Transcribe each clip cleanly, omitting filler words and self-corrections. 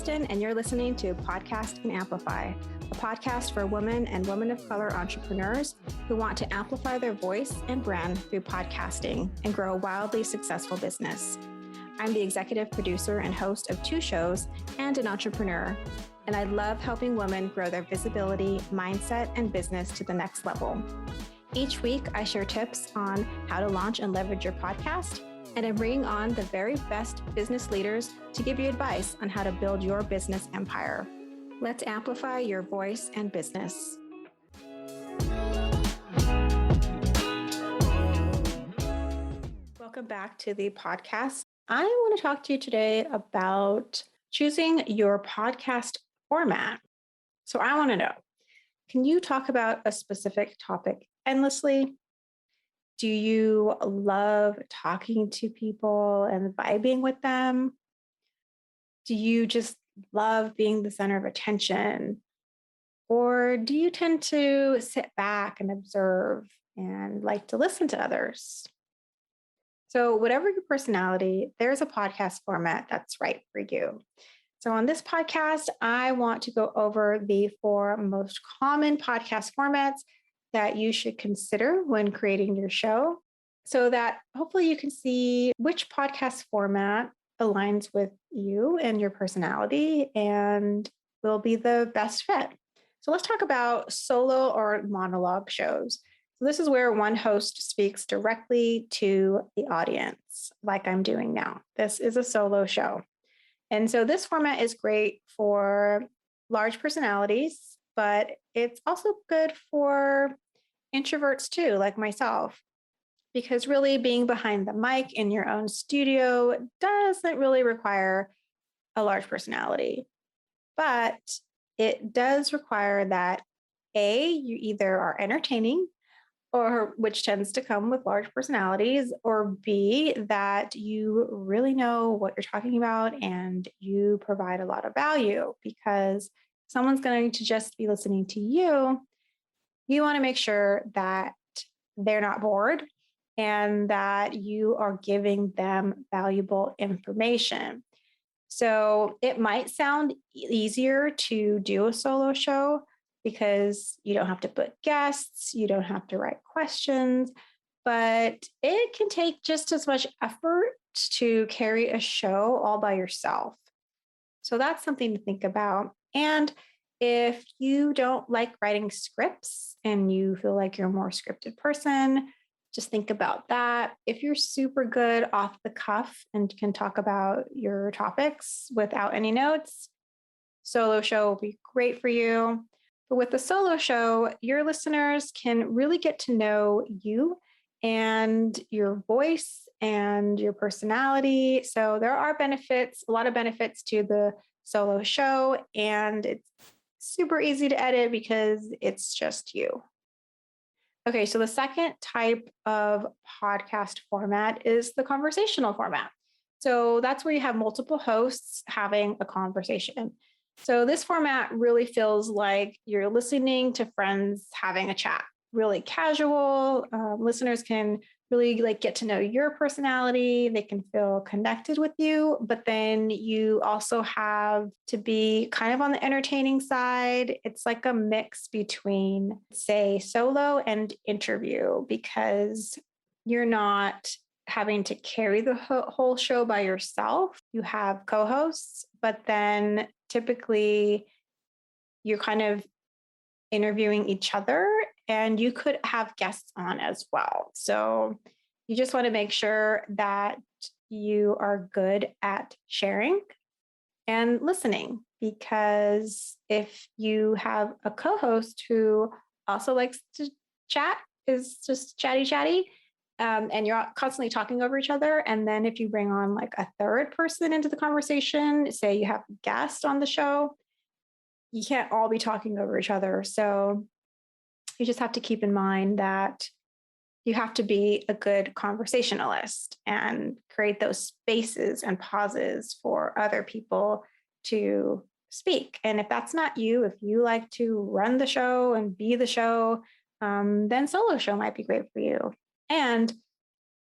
Kristin, and you're listening to Podcast and Amplify, a podcast for women and women of color entrepreneurs who want to amplify their voice and brand through podcasting and grow a wildly successful business. I'm the executive producer and host of 2 shows and an entrepreneur, and I love helping women grow their visibility, mindset, and business to the next level. Each week, I share tips on how to launch and leverage your podcast, and I'm bringing on the very best business leaders to give you advice on how to build your business empire. Let's amplify your voice and business. Welcome back to the podcast. I want to talk to you today about choosing your podcast format. So I want to know, can you talk about a specific topic endlessly? Do you love talking to people and vibing with them? Do you just love being the center of attention? Or do you tend to sit back and observe and like to listen to others? So whatever your personality, there's a podcast format that's right for you. So on this podcast, I want to go over the 4 most common podcast formats that you should consider when creating your show so that hopefully you can see which podcast format aligns with you and your personality and will be the best fit. So let's talk about solo or monologue shows. So this is where one host speaks directly to the audience, like I'm doing now. This is a solo show. And so this format is great for large personalities, but it's also good for introverts too, like myself, because really being behind the mic in your own studio doesn't really require a large personality, but it does require that A, you either are entertaining, or which tends to come with large personalities, or B, that you really know what you're talking about and you provide a lot of value, because someone's going to just be listening to you. You want to make sure that they're not bored and that you are giving them valuable information. So it might sound easier to do a solo show because you don't have to book guests, you don't have to write questions, but it can take just as much effort to carry a show all by yourself. So that's something to think about. And if you don't like writing scripts and you feel like you're a more scripted person, just think about that. If you're super good off the cuff and can talk about your topics without any notes, solo show will be great for you. But with the solo show, your listeners can really get to know you and your voice and your personality. So there are benefits, a lot of benefits to the solo show, and it's super easy to edit because it's just you. Okay, so the second type of podcast format is the conversational format. So that's where you have multiple hosts having a conversation. So this format really feels like you're listening to friends having a chat, really casual. Listeners can really get to know your personality. They can feel connected with you, but then you also have to be kind of on the entertaining side. It's like a mix between, say, solo and interview, because you're not having to carry the whole show by yourself. You have co-hosts, but then typically you're kind of interviewing each other, and you could have guests on as well. So you just want to make sure that you are good at sharing and listening, because if you have a co-host who also likes to chat, is just chatty, and you're constantly talking over each other, and then if you bring on like a third person into the conversation, say you have a guest on the show, you can't all be talking over each other. So you just have to keep in mind that you have to be a good conversationalist and create those spaces and pauses for other people to speak. And if that's not you, if you like to run the show and be the show, then solo show might be great for you. And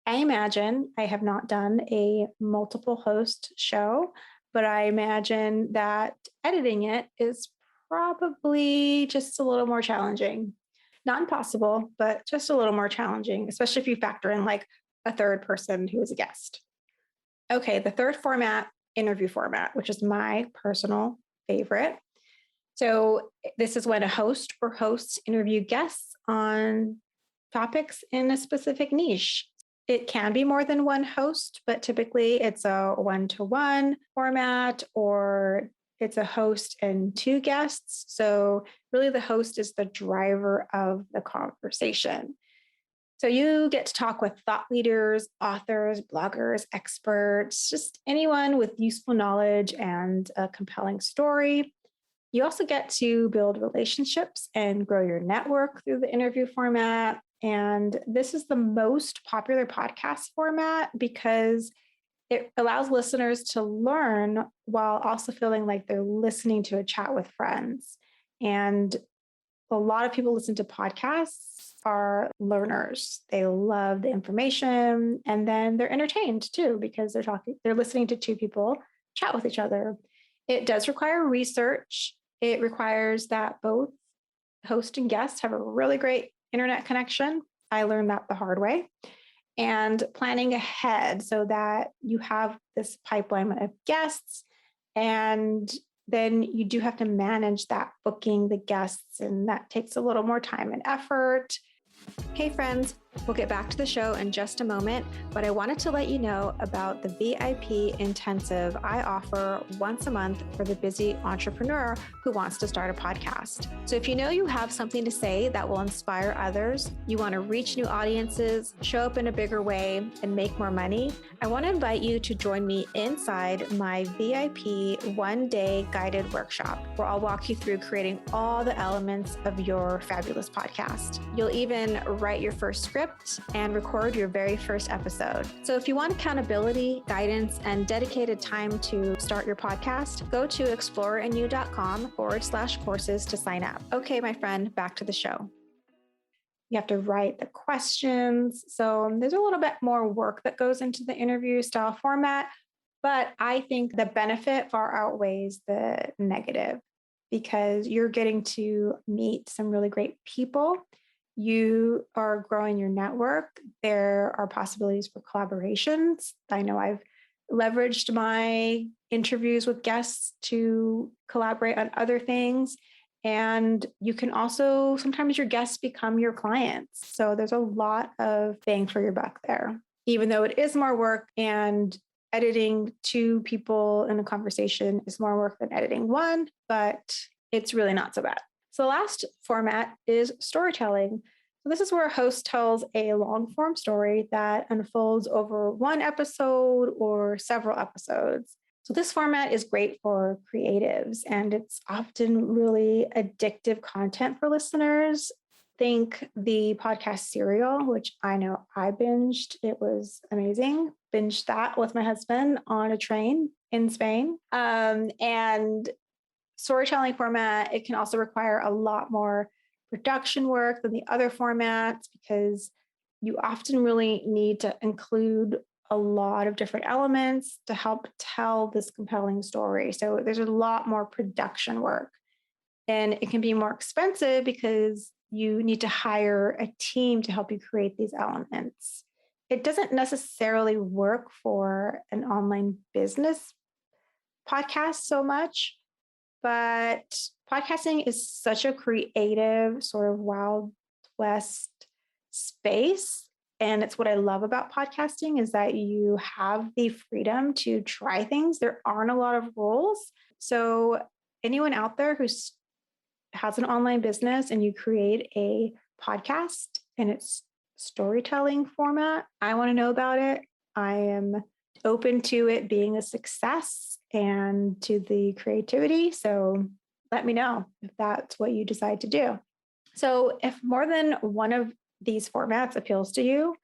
I imagine I have not done a multiple host show, but I imagine that editing it is probably just a little more challenging. Not impossible, but just a little more challenging, especially if you factor in like a third person who is a guest. Okay, the third format, interview format, which is my personal favorite. So, this is when a host or hosts interview guests on topics in a specific niche. It can be more than one host, but typically it's a one-to-one format or it's a host and two guests. So, really, the host is the driver of the conversation. So, you get to talk with thought leaders, authors, bloggers, experts, just anyone with useful knowledge and a compelling story. You also get to build relationships and grow your network through the interview format. And this is the most popular podcast format because it allows listeners to learn while also feeling like they're listening to a chat with friends. And a lot of people listen to podcasts are learners. They love the information and then they're entertained too because they're listening to two people chat with each other. It does require research. It requires that both host and guest have a really great internet connection. I learned that the hard way. And planning ahead so that you have this pipeline of guests and then you do have to manage that booking the guests, and that takes a little more time and effort. Hey friends, we'll get back to the show in just a moment, but I wanted to let you know about the VIP intensive I offer once a month for the busy entrepreneur who wants to start a podcast. So if you know you have something to say that will inspire others, you want to reach new audiences, show up in a bigger way, and make more money, I want to invite you to join me inside my VIP one-day guided workshop, where I'll walk you through creating all the elements of your fabulous podcast. You'll even write your first script and record your very first episode. So if you want accountability, guidance, and dedicated time to start your podcast, go to explorerandyou.com/courses to sign up. Okay, my friend, back to the show. You have to write the questions. So there's a little bit more work that goes into the interview style format, but I think the benefit far outweighs the negative because you're getting to meet some really great people. You are growing your network. There are possibilities for collaborations. I know I've leveraged my interviews with guests to collaborate on other things. And you can also, sometimes your guests become your clients. So there's a lot of bang for your buck there, even though it is more work and editing two people in a conversation is more work than editing one, but it's really not so bad. So the last format is storytelling. So this is where a host tells a long form story that unfolds over one episode or several episodes. So this format is great for creatives and it's often really addictive content for listeners. Think the podcast Serial, which I know I binged. It was amazing. Binged that with my husband on a train in Spain. And storytelling format, it can also require a lot more production work than the other formats because you often really need to include a lot of different elements to help tell this compelling story. So there's a lot more production work and it can be more expensive because you need to hire a team to help you create these elements. It doesn't necessarily work for an online business podcast so much, but podcasting is such a creative sort of Wild West space. And it's what I love about podcasting is that you have the freedom to try things. There aren't a lot of rules. So anyone out there who has an online business and you create a podcast and it's storytelling format, I want to know about it. I am open to it being a success and to the creativity. So let me know if that's what you decide to do. So if more than one of these formats appeals to you,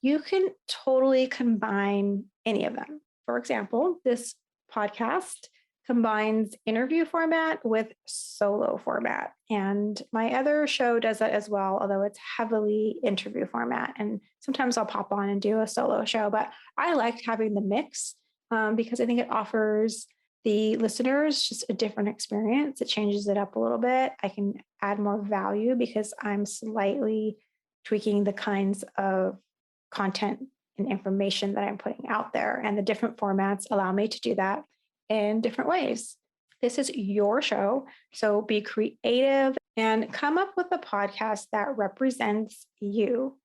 you can totally combine any of them. For example, this podcast combines interview format with solo format. And my other show does that as well, although it's heavily interview format. And sometimes I'll pop on and do a solo show, but I liked having the mix because I think it offers the listeners just a different experience. It changes it up a little bit. I can add more value because I'm slightly tweaking the kinds of content and information that I'm putting out there. And the different formats allow me to do that in different ways. This is your show. So be creative and come up with a podcast that represents you.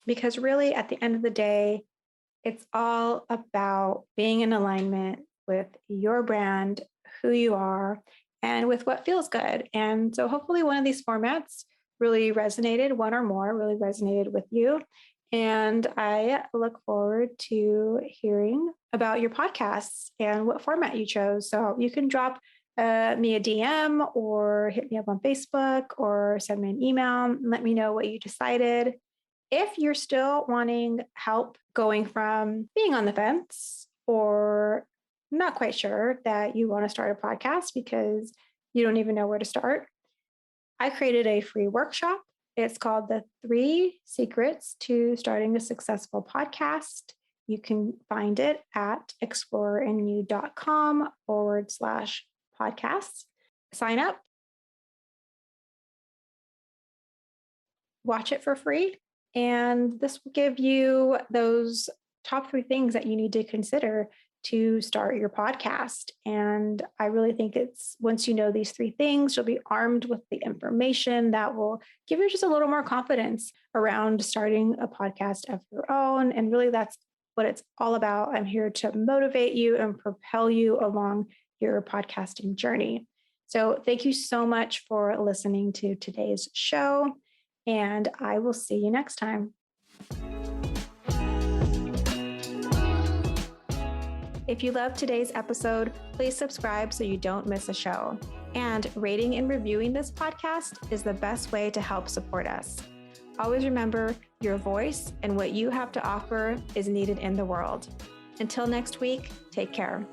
Because really, at the end of the day, it's all about being in alignment with your brand, who you are, and with what feels good. And so hopefully one of these formats really resonated, one or more really resonated with you. And I look forward to hearing about your podcasts and what format you chose. So you can drop me a DM or hit me up on Facebook or send me an email and let me know what you decided. If you're still wanting help going from being on the fence or not quite sure that you want to start a podcast because you don't even know where to start, I created a free workshop. It's called The 3 Secrets to Starting a Successful Podcast. You can find it at exploreinyu.com/podcasts. Sign up, watch it for free, and this will give you those top 3 things that you need to consider to start your podcast. And I really think it's once you know these 3 things, you'll be armed with the information that will give you just a little more confidence around starting a podcast of your own. And really, that's what it's all about. I'm here to motivate you and propel you along your podcasting journey. So thank you so much for listening to today's show, and I will see you next time. If you loved today's episode, please subscribe so you don't miss a show. And rating and reviewing this podcast is the best way to help support us. Always remember, your voice and what you have to offer is needed in the world. Until next week, take care.